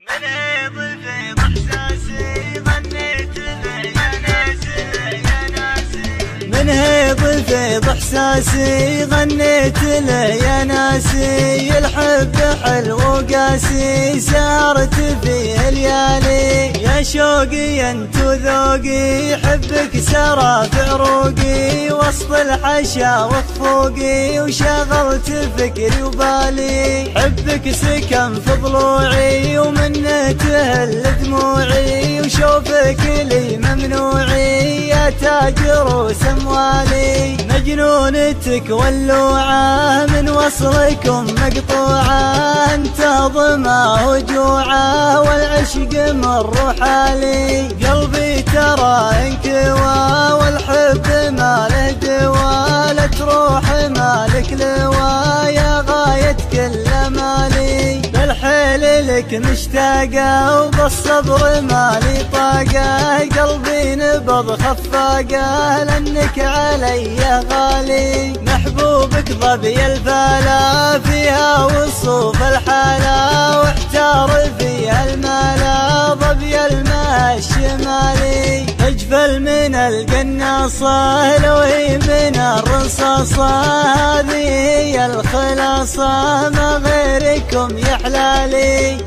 من ضيفي باحساسي غنيت له يا ناسي يا ناسي، من ضيفي باحساسي غنيت له يا ناسي، الحب حلو وقاسي سهرت فيه الليالي، يا شوقي انت وذوقي حبك سرى في عروقي، وسط الحشا وفوقي وشغلت فكري وبالي، حبك سكن في ضلوعي ومنه تهل دموعي، وشوفك لي ممنوعي يا تاج روس اموالي، مجنونتك ولوعه من وصلكم مقطوعه، انت ضماه وجوعه والعشق مر حالي، قلبي ترى انكوى والحب ما له دوا، لا تروح مالك لوا يا غاية كل مالي، بالحيل لك مشتاقة وبالصبر مالي طاقة، قلبي نبض خفاقة لانك علي غالي، محبوبك ظبي الفالا فيها وصوف الحالة، واحتار فيها المالا ظبي الماء الشمالي، اجفل من القناصة لو هي من الرصاصة، هذه هي الخلاصة ما غيركم يا حلالي.